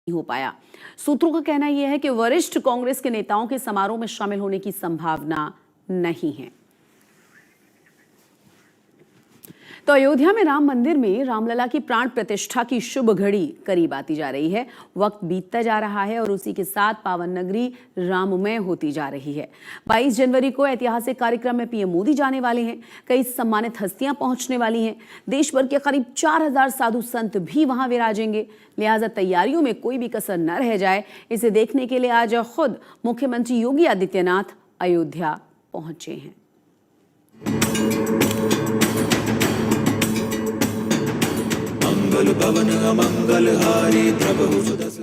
हो पाया। सूत्रों का कहना यह है कि वरिष्ठ कांग्रेस के नेताओं के समारोह में शामिल होने की संभावना नहीं है। तो अयोध्या में राम मंदिर में रामलला की प्राण प्रतिष्ठा की शुभ घड़ी करीब आती जा रही है। वक्त बीतता जा रहा है और उसी के साथ पावन नगरी राममय होती जा रही है। 22 जनवरी को ऐतिहासिक कार्यक्रम में पीएम मोदी जाने वाले हैं। कई सम्मानित हस्तियां पहुंचने वाली हैं। देश भर के करीब 4000 साधु संत भी वहां विराजेंगे। लिहाजा तैयारियों में कोई भी कसर न रह जाए, इसे देखने के लिए आज खुद मुख्यमंत्री योगी आदित्यनाथ अयोध्या पहुंचे हैं।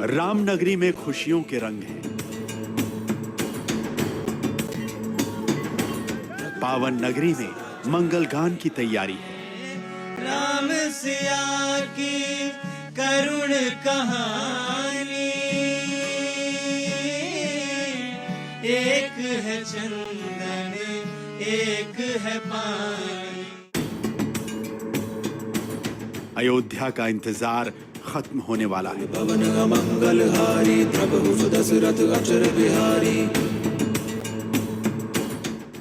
रामनगरी में खुशियों के रंग हैं। पावन नगरी में मंगल गान की तैयारी है। राम सिया की करुण कहानी, एक है चंदन एक है पानी। अयोध्या का इंतजार खत्म होने वाला है। पवन मंगलहारी प्रभु सुदशरथ अचर बिहारी।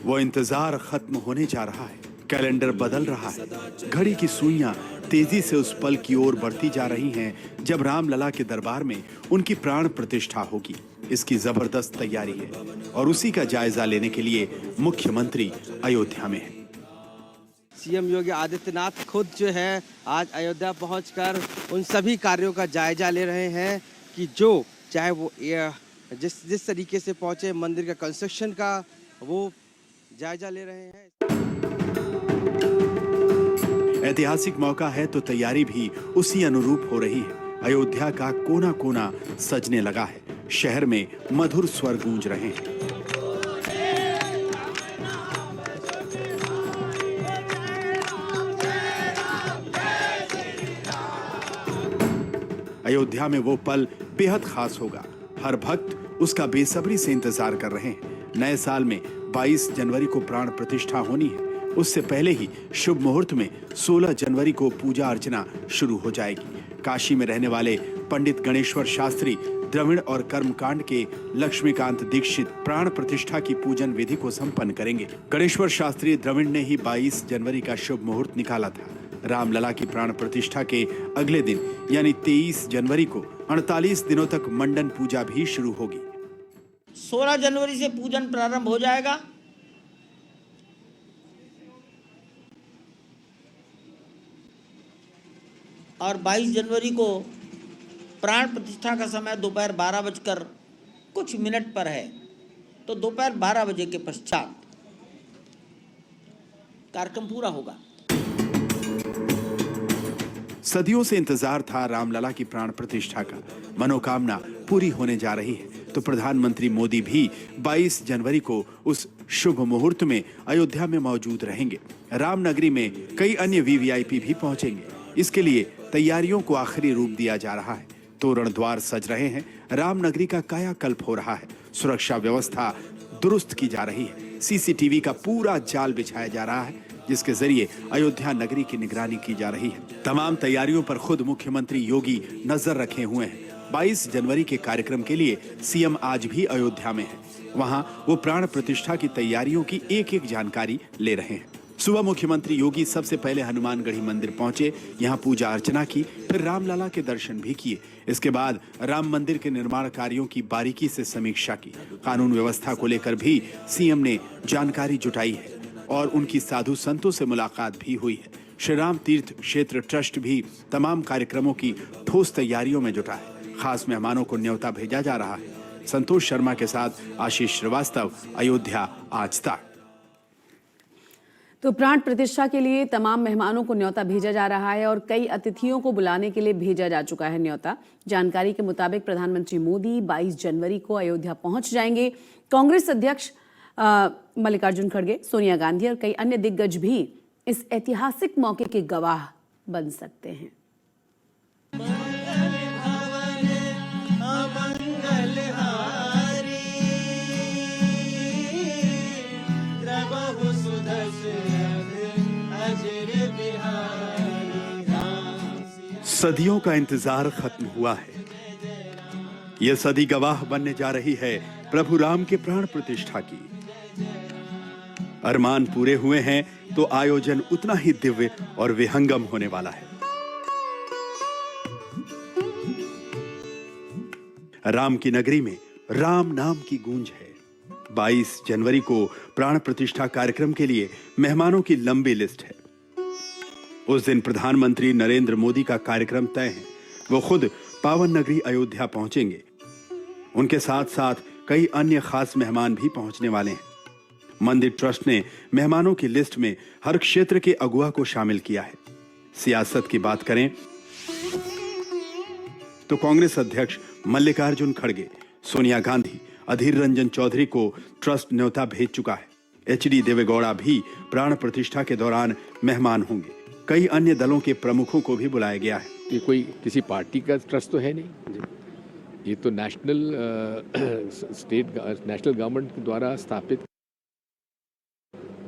वो इंतजार खत्म होने जा रहा है। कैलेंडर बदल रहा है। घड़ी की सुइयां तेजी से उस पल की ओर बढ़ती जा रही हैं जब रामलला के दरबार में उनकी प्राण प्रतिष्ठा होगी। इसकी जबरदस्त तैयारी है और उसी का जायजा लेने के लिए मुख्यमंत्री अयोध्या में है। सीएम योगी आदित्यनाथ खुद जो है आज अयोध्या पहुंचकर उन सभी कार्यों का जायजा ले रहे हैं कि जो चाहे वो जिस तरीके से पहुंचे मंदिर का कंस्ट्रक्शन का वो जायजा ले रहे हैं। ऐतिहासिक मौका है तो तैयारी भी उसी अनुरूप हो रही है। अयोध्या का कोना कोना सजने लगा है। शहर में मधुर स्वर गूंज रहे हैं। अयोध्या में वो पल बेहद खास होगा। हर भक्त उसका बेसब्री से इंतजार कर रहे हैं। नए साल में 22 जनवरी को प्राण प्रतिष्ठा होनी है। उससे पहले ही शुभ मुहूर्त में 16 जनवरी को पूजा अर्चना शुरू हो जाएगी। काशी में रहने वाले पंडित गणेश्वर शास्त्री द्रविड़ और कर्मकांड के लक्ष्मीकांत दीक्षित प्राण प्रतिष्ठा की पूजन विधि को संपन्न करेंगे। गणेश्वर शास्त्री द्रविड़ ने ही 22 जनवरी का शुभ मुहूर्त निकाला था। रामलला की प्राण प्रतिष्ठा के अगले दिन यानी 23 जनवरी को 48 दिनों तक मंडन पूजा भी शुरू होगी। 16 जनवरी से पूजन प्रारंभ हो जाएगा। और 22 जनवरी को प्राण प्रतिष्ठा का समय दोपहर 12 बजकर कुछ मिनट पर है। तो दोपहर 12 बजे के पश्चात कार्यक्रम पूरा होगा। सदियों से इंतजार था रामलला की प्राण प्रतिष्ठा का। मनोकामना पूरी होने जा रही है तो प्रधानमंत्री मोदी भी 22 जनवरी को उस शुभ मुहूर्त में अयोध्या में मौजूद रहेंगे। रामनगरी में कई अन्य वीवीआईपी भी पहुंचेंगे। इसके लिए तैयारियों को आखिरी रूप दिया जा रहा है। तोरण द्वार सज रहे हैं। रामनगरी का कायाकल्प हो रहा है। सुरक्षा व्यवस्था दुरुस्त की जा रही है। सीसीटीवी का पूरा जाल बिछाया जा रहा है जिसके जरिए अयोध्या नगरी की निगरानी की जा रही है। तमाम तैयारियों पर खुद मुख्यमंत्री योगी नजर रखे हुए हैं। 22 जनवरी के कार्यक्रम के लिए सीएम आज भी अयोध्या में है। वहां वो प्राण प्रतिष्ठा की तैयारियों की एक एक जानकारी ले रहे हैं। सुबह मुख्यमंत्री योगी सबसे पहले हनुमानगढ़ी मंदिर पहुंचे। यहां पूजा अर्चना की, फिर रामलला के दर्शन भी किए। इसके बाद राम मंदिर के निर्माण कार्यों की बारीकी से समीक्षा की। कानून व्यवस्था को लेकर भी सीएम ने जानकारी जुटाई है और उनकी साधु संतों से मुलाकात भी हुई है। श्री राम तीर्थ क्षेत्र ट्रस्ट भी तमाम कार्यक्रमों की ठोस तैयारियों में जुटा है। खास मेहमानों को न्योता भेजा जा रहा है। संतोष शर्मा के साथ आशीष श्रीवास्तव, अयोध्या आज तक। तो प्राण प्रतिष्ठा के लिए तमाम मेहमानों को न्योता भेजा जा रहा है और कई अतिथियों को बुलाने के लिए भेजा जा चुका है न्योता। जानकारी के मुताबिक प्रधानमंत्री मोदी 22 जनवरी को अयोध्या पहुंच जाएंगे। कांग्रेस अध्यक्ष मल्लिकार्जुन खड़गे, सोनिया गांधी और कई अन्य दिग्गज भी इस ऐतिहासिक मौके के गवाह बन सकते हैं। सदियों का इंतजार खत्म हुआ है। ये सदी गवाह बनने जा रही है प्रभु राम के प्राण प्रतिष्ठा की। अरमान पूरे हुए हैं तो आयोजन उतना ही दिव्य और विहंगम होने वाला है। राम की नगरी में राम नाम की गूंज है। 22 जनवरी को प्राण प्रतिष्ठा कार्यक्रम के लिए मेहमानों की लंबी लिस्ट है। उस दिन प्रधानमंत्री नरेंद्र मोदी का कार्यक्रम तय है। वो खुद पावन नगरी अयोध्या पहुंचेंगे। उनके साथ साथ कई अन्य खास मेहमान भी पहुंचने वाले हैं। मंदिर ट्रस्ट ने मेहमानों की लिस्ट में हर क्षेत्र के अगुवा को शामिल किया है। सियासत की बात करें तो कांग्रेस अध्यक्ष मल्लिकार्जुन खड़गे, सोनिया गांधी, अधीर रंजन चौधरी को ट्रस्ट न्योता भेज चुका है। एचडी देवेगौड़ा भी प्राण प्रतिष्ठा के दौरान मेहमान होंगे। कई अन्य दलों के प्रमुखों को भी बुलाया गया है। ये कोई किसी पार्टी का ट्रस्ट तो है नहीं, ये तो नेशनल गवर्नमेंट द्वारा स्थापित।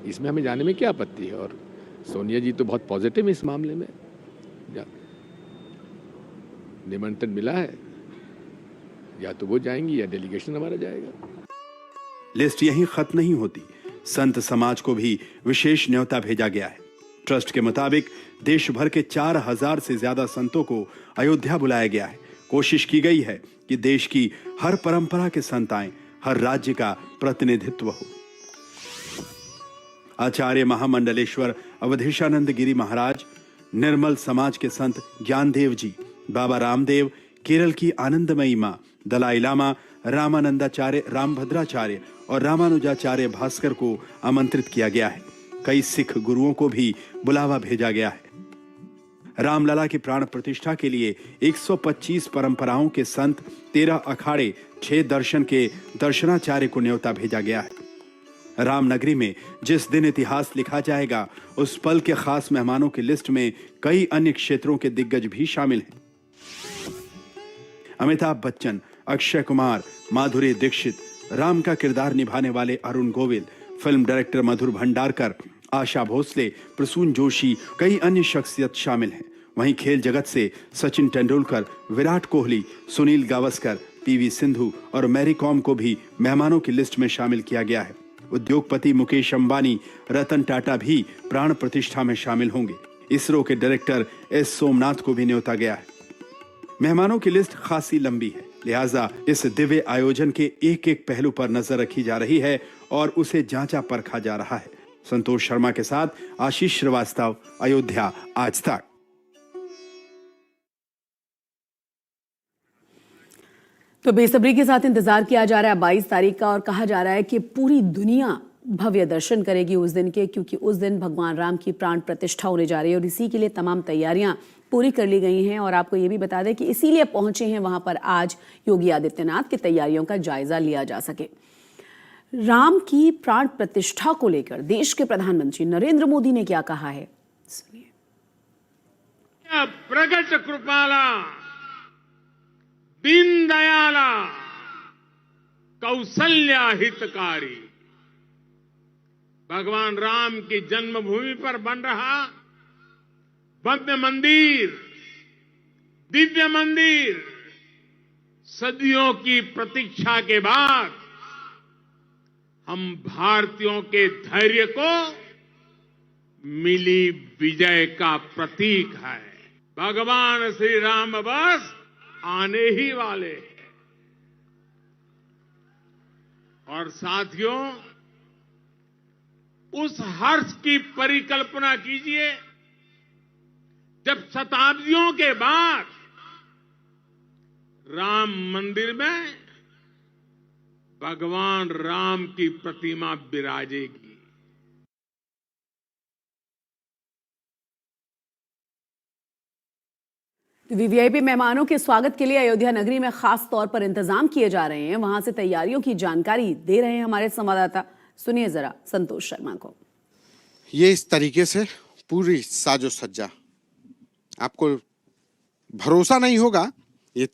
इसमें हमें जाने में क्या आपत्ति है। और सोनिया जी तो बहुत पॉजिटिव है इस मामले में। निमंत्रण मिला है, या तो वो जाएंगी या डेलीगेशन हमारा जाएगा। लिस्ट यहीं खत्म नहीं होती। संत समाज को भी विशेष न्योता भेजा गया है। ट्रस्ट के मुताबिक देश भर के 4000 से ज्यादा संतों को अयोध्या बुलाया गया है। कोशिश की गई है कि देश की हर परंपरा के संत आएं, हर राज्य का प्रतिनिधित्व हो। आचार्य महामंडलेश्वर अवधेशानंद गिरी महाराज, निर्मल समाज के संत ज्ञानदेव जी, बाबा रामदेव, केरल की आनंदमयी मां, दलाई लामा, रामानंदाचार्य, रामभद्राचार्य और रामानुजाचार्य भास्कर को आमंत्रित किया गया है। कई सिख गुरुओं को भी बुलावा भेजा गया है। रामलला की प्राण प्रतिष्ठा के लिए 125 परंपराओं के संत, 13 अखाड़े, 6 दर्शन के दर्शनाचार्य को न्योता भेजा गया है। रामनगरी में जिस दिन इतिहास लिखा जाएगा, उस पल के खास मेहमानों की लिस्ट में कई अन्य क्षेत्रों के दिग्गज भी शामिल हैं। अमिताभ बच्चन, अक्षय कुमार, माधुरी दीक्षित, राम का किरदार निभाने वाले अरुण गोविल, फिल्म डायरेक्टर मधुर भंडारकर, आशा भोसले, प्रसून जोशी, कई अन्य शख्सियत शामिल हैं। वहीं खेल जगत से सचिन तेंदुलकर, विराट कोहली, सुनील गावस्कर, पीवी सिंधु और मैरी कॉम को भी मेहमानों की लिस्ट में शामिल किया गया है। उद्योगपति मुकेश अंबानी, रतन टाटा भी प्राण प्रतिष्ठा में शामिल होंगे। इसरो के डायरेक्टर एस सोमनाथ को भी न्योता गया है। मेहमानों की लिस्ट खासी लंबी है, लिहाजा इस दिव्य आयोजन के एक एक पहलू पर नजर रखी जा रही है और उसे जांचा परखा जा रहा है। संतोष शर्मा के साथ आशीष श्रीवास्तव, अयोध्या आज तक। तो बेसब्री के साथ इंतजार किया जा रहा है 22 तारीख का, और कहा जा रहा है कि पूरी दुनिया भव्य दर्शन करेगी उस दिन के, क्योंकि उस दिन भगवान राम की प्राण प्रतिष्ठा होने जा रही है और इसी के लिए तमाम तैयारियां पूरी कर ली गई हैं। और आपको ये भी बता दें कि इसीलिए पहुंचे हैं वहां पर आज योगी आदित्यनाथ की तैयारियों का जायजा लिया जा सके। राम की प्राण प्रतिष्ठा को लेकर देश के प्रधानमंत्री नरेंद्र मोदी ने क्या कहा है, सुनिए। प्रगट कृपाला, दीन दयाला, कौशल्या हितकारी, भगवान राम की जन्मभूमि पर बन रहा भव्य मंदिर, दिव्य मंदिर, सदियों की प्रतीक्षा के बाद हम भारतीयों के धैर्य को मिली विजय का प्रतीक है। भगवान श्री राम बस आने ही वाले हैं। और साथियों, उस हर्ष की परिकल्पना कीजिए जब शताब्दियों के बाद राम मंदिर में भगवान राम की प्रतिमा विराजेगी। वीवीआईपी मेहमानों के स्वागत के लिए अयोध्या नगरी में खास तौर पर इंतजाम किए जा रहे हैं। वहां से तैयारियों की जानकारी दे रहे हैं हमारे संवाददाता, सुनिए जरा संतोष शर्मा को। ये इस तरीके से पूरी साजो सज्जा, आपको भरोसा नहीं होगा ये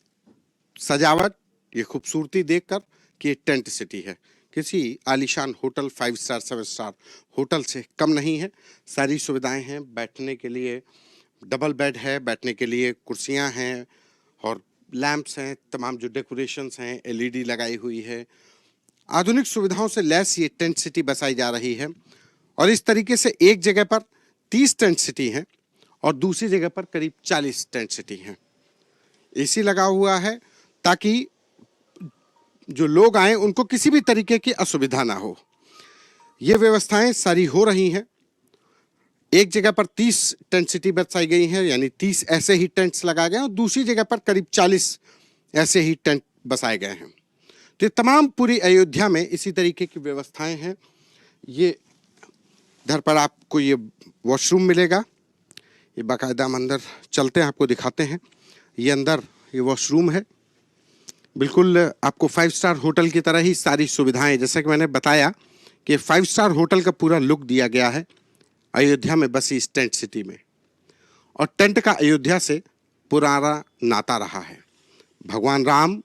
सजावट, ये खूबसूरती देखकर कि ये टेंट सिटी है। किसी आलीशान होटल 5 स्टार 7 स्टार होटल से कम नहीं है। सारी सुविधाएं हैं, बैठने के लिए डबल बेड है, बैठने के लिए कुर्सियां हैं और लैंप्स हैं, तमाम जो डेकोरेशंस हैं, एलईडी लगाई हुई है, आधुनिक सुविधाओं से लैस ये टेंट सिटी बसाई जा रही है। और इस तरीके से एक जगह पर 30 टेंट सिटी हैं और दूसरी जगह पर करीब 40 टेंट सिटी हैं। एसी लगा हुआ है ताकि जो लोग आए उनको किसी भी तरीके की असुविधा ना हो। ये व्यवस्थाएं सारी हो रही हैं। एक जगह पर 30 टेंट सिटी बसाई गई हैं, यानी 30 ऐसे ही टेंट्स लगाए गए हैं और दूसरी जगह पर करीब 40 ऐसे ही टेंट बसाए गए हैं। तो ये तमाम पूरी अयोध्या में इसी तरीके की व्यवस्थाएं हैं। ये इधर पर आपको ये वॉशरूम मिलेगा, ये बाकायदा हम अंदर चलते हैं, आपको दिखाते हैं। ये अंदर ये वॉशरूम है, बिल्कुल आपको 5 स्टार होटल की तरह ही सारी सुविधाएं, जैसा कि मैंने बताया कि 5 स्टार होटल का पूरा लुक दिया गया है अयोध्या में बसी इस टेंट सिटी में। और टेंट का अयोध्या से पुराना नाता रहा है। भगवान राम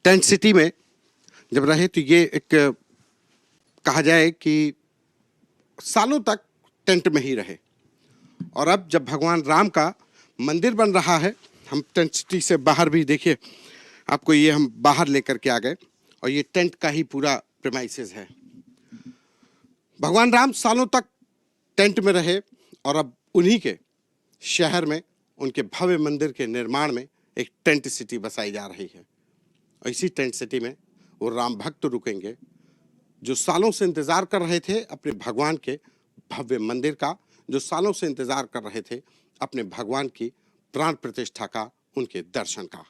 टेंट सिटी में जब रहे तो ये एक कहा जाए कि सालों तक टेंट में ही रहे। और अब जब भगवान राम का मंदिर बन रहा है, हम टेंट सिटी से बाहर भी देखिए, आपको ये हम बाहर लेकर के आ गए और ये टेंट का ही पूरा प्रेमाइसेस है। भगवान राम सालों तक टेंट में रहे और अब उन्हीं के शहर में उनके भव्य मंदिर के निर्माण में एक टेंट सिटी बसाई जा रही है। और इसी टेंट सिटी में वो राम भक्त रुकेंगे जो सालों से इंतजार कर रहे थे अपने भगवान के भव्य मंदिर का, जो सालों से इंतजार कर रहे थे अपने भगवान की प्राण प्रतिष्ठा का, उनके दर्शन का।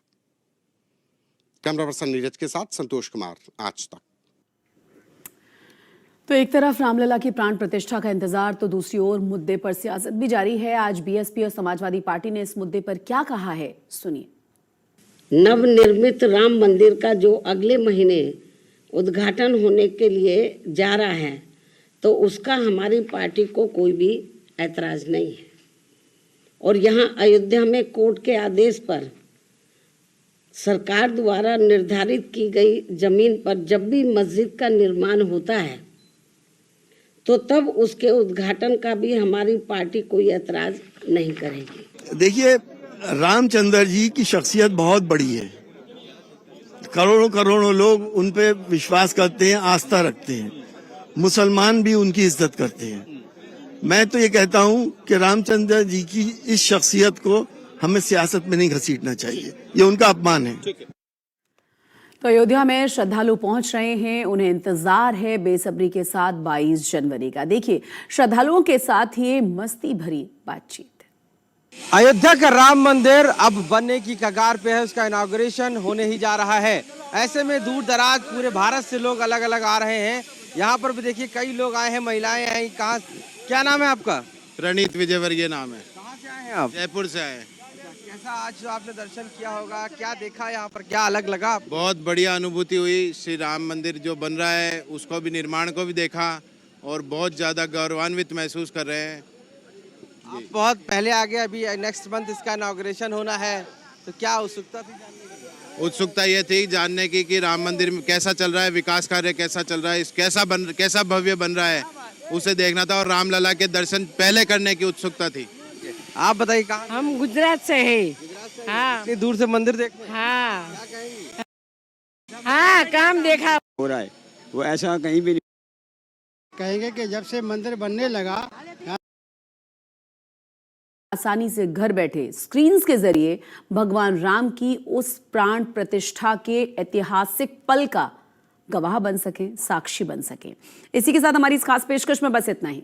कैमरा पर्सन नीरज के साथ संतोष कुमार, आज तक। तो एक तरफ रामलला की प्राण प्रतिष्ठा का इंतजार तो दूसरी ओर मुद्दे पर सियासत भी जारी है। आज बीएसपी और समाजवादी पार्टी ने इस मुद्दे पर क्या कहा है, सुनिए। नवनिर्मित राम मंदिर का जो अगले महीने उद्घाटन होने के लिए जा रहा है, तो उसका हमारी पार्टी को कोई भी ऐतराज नहीं है। और यहाँ अयोध्या में कोर्ट के आदेश पर सरकार द्वारा निर्धारित की गई जमीन पर जब भी मस्जिद का निर्माण होता है तो तब उसके उद्घाटन का भी हमारी पार्टी कोई ऐतराज नहीं करेगी। देखिए, रामचंद्र जी की शख्सियत बहुत बड़ी है। करोड़ों करोड़ों लोग उन पे विश्वास करते हैं, आस्था रखते हैं। मुसलमान भी उनकी इज्जत करते हैं। मैं तो ये कहता हूँ कि रामचंद्र जी की इस शख्सियत को हमें सियासत में नहीं घसीटना चाहिए, ये उनका अपमान है। तो अयोध्या में श्रद्धालु पहुंच रहे हैं, उन्हें इंतजार है बेसब्री के साथ 22 जनवरी का। देखिए श्रद्धालुओं के साथ ये मस्ती भरी बातचीत। अयोध्या का राम मंदिर अब बनने की कगार पे है, उसका इनॉग्रेशन होने ही जा रहा है। ऐसे में दूर दराज पूरे भारत से लोग अलग अलग आ रहे हैं। यहाँ पर भी देखिए कई लोग आए हैं, महिलाएं आई। कहाँ, क्या नाम है आपका? प्रणीत विजयवर्गीय नाम है। कहाँ से आए हैं आप? जयपुर से आए। कैसा आज आपने दर्शन किया होगा, क्या देखा यहाँ पर, क्या अलग लगा? बहुत बढ़िया अनुभूति हुई। श्री राम मंदिर जो बन रहा है उसको भी, निर्माण को भी देखा और बहुत ज्यादा गौरवान्वित महसूस कर रहे हैं। आप बहुत पहले आ गए, अभी नेक्स्ट मंथ इसका इनॉग्रेशन होना है, तो क्या उत्सुकता थी जानने की? उत्सुकता ये थी जानने की कि राम मंदिर में कैसा चल रहा है, विकास कार्य कैसा चल रहा है, कैसा भव्य बन रहा है, उसे देखना था और रामलला के दर्शन पहले करने की उत्सुकता थी। आप बताइए कहाँ? हम गुजरात से हैं। हाँ, इतनी दूर से मंदिर देखने? हाँ, हाँ, काम देखा हो रहा है, वो ऐसा कहीं भी नहीं। कहेंगे कि जब से मंदिर बनने लगा, आसानी से घर बैठे स्क्रीन्स के जरिए भगवान राम की उस प्राण प्रतिष्ठा के ऐतिहासिक पल का गवाह बन सके, साक्षी बन सके। इसी के साथ हमारी इस खास पेशकश में बस इतना ही।